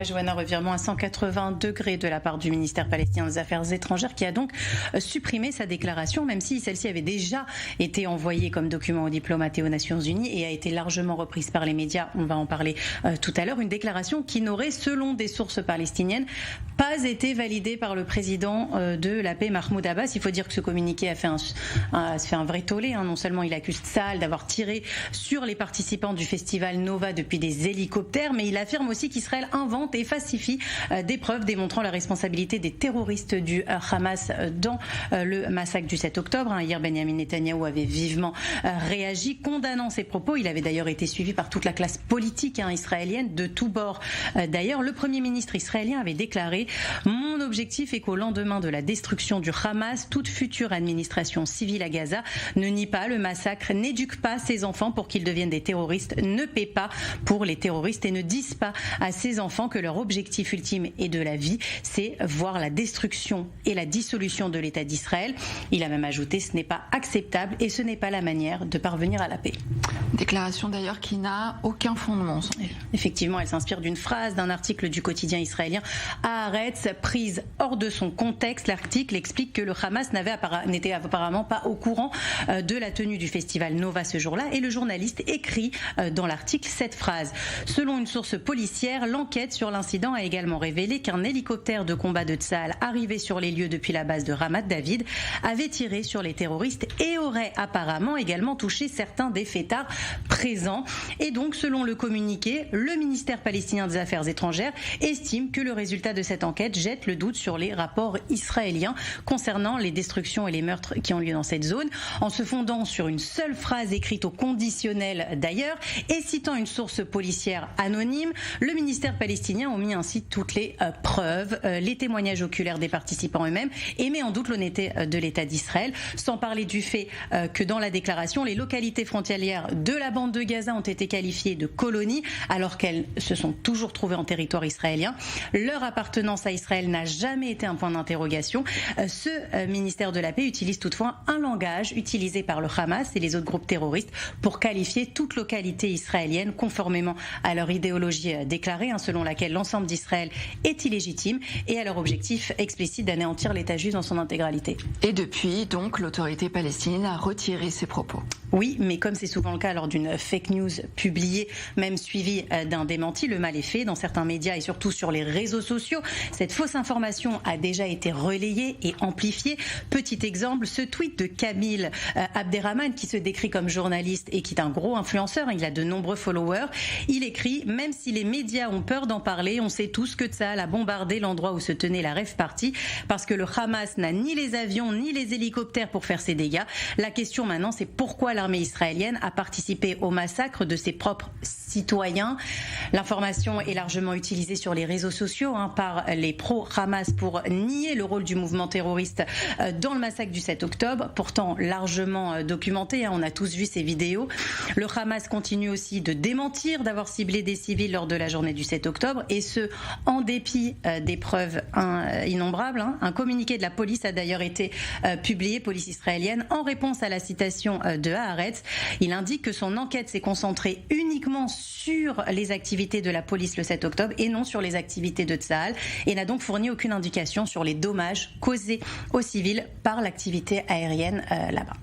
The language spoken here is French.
Johanna, revirement à 180 degrés de la part du ministère palestinien des Affaires étrangères qui a donc supprimé sa déclaration, même si celle-ci avait déjà été envoyée comme document aux diplomates et aux Nations Unies et a été largement reprise par les médias. On va en parler tout à l'heure. Une déclaration qui n'aurait, selon des sources palestiniennes, pas été validée par le président de la paix, Mahmoud Abbas. Il faut dire que ce communiqué a fait un vrai tollé. Non seulement il accuse Tsahal d'avoir tiré sur les participants du festival Nova depuis des hélicoptères, mais il affirme aussi qu'Israël invente et falsifie des preuves démontrant la responsabilité des terroristes du Hamas dans le massacre du 7 octobre. Hier, Benjamin Netanyahou avait vivement réagi, condamnant ces propos. Il avait d'ailleurs été suivi par toute la classe politique israélienne de tous bords. D'ailleurs, le Premier ministre israélien avait déclaré « Mon objectif est qu'au lendemain de la destruction du Hamas, toute future administration civile à Gaza ne nie pas le massacre, n'éduque pas ses enfants pour qu'ils deviennent des terroristes, ne paie pas pour les terroristes et ne dise pas à ses enfants que leur objectif ultime est de la vie, c'est voir la destruction et la dissolution de l'État d'Israël. » Il a même ajouté « Ce n'est pas acceptable et ce n'est pas la manière de parvenir à la paix. » Déclaration d'ailleurs qui n'a aucun fondement. Effectivement, elle s'inspire d'une phrase d'un article du quotidien israélien Haaretz, prise hors de son contexte. L'article explique que le Hamas n'était apparemment pas au courant de la tenue du festival Nova ce jour-là et le journaliste écrit dans l'article cette phrase. Selon une source policière, l'enquête sur l'incident a également révélé qu'un hélicoptère de combat de Tsahal arrivé sur les lieux depuis la base de Ramat David avait tiré sur les terroristes et aurait apparemment également touché certains des fêtards présents. Et donc, selon le communiqué, le ministère palestinien des Affaires étrangères estime que le résultat de cette enquête jette le doute sur les rapports israéliens concernant les destructions et les meurtres qui ont lieu dans cette zone, en se fondant sur une seule phrase écrite au conditionnel d'ailleurs et citant une source policière anonyme. Le ministère palestinien omet ainsi toutes les preuves, les témoignages oculaires des participants eux-mêmes et met en doute l'honnêteté de l'État d'Israël, sans parler du fait que dans la déclaration, les localités frontalières de la bande de Gaza ont été qualifiées de colonies alors qu'elles se sont toujours trouvées en territoire israélien. Leur appartenance à Israël n'a jamais été un point d'interrogation. Ce ministère de la Paix utilise toutefois un langage utilisé par le Hamas et les autres groupes terroristes pour qualifier toute localité israélienne conformément à leur idéologie déclarée, selon laquelle l'ensemble d'Israël est illégitime et à leur objectif explicite d'anéantir l'État juif dans son intégralité. Et depuis, donc, l'autorité palestinienne a retiré ses propos. Oui, mais comme c'est souvent le cas lors d'une fake news publiée, même suivie d'un démenti, le mal est fait. Dans certains médias et surtout sur les réseaux sociaux, cette fausse information a déjà été relayée et amplifiée. Petit exemple, ce tweet de Kamil Abderrahman, qui se décrit comme journaliste et qui est un gros influenceur, il a de nombreux followers. Il écrit « Même si les médias ont peur d'en parler, on sait tous que Tsahal a bombardé l'endroit où se tenait la rave party parce que le Hamas n'a ni les avions ni les hélicoptères pour faire ses dégâts. La question maintenant, c'est pourquoi l'armée israélienne a participé au massacre de ses propres citoyens. » L'information est largement utilisée sur les réseaux sociaux par les pro-Hamas pour nier le rôle du mouvement terroriste dans le massacre du 7 octobre, pourtant largement documenté. On a tous vu ces vidéos. Le Hamas continue aussi de démentir d'avoir ciblé des civils lors de la journée du 7 octobre, et ce, en dépit des preuves innombrables. Un communiqué de la police a d'ailleurs été publié, police israélienne, en réponse à la citation de Haaretz. Il indique que son enquête s'est concentrée uniquement sur les activités de la police le 7 octobre et non sur les activités de Tsahal, et n'a donc fourni aucune indication sur les dommages causés aux civils par l'activité aérienne là-bas.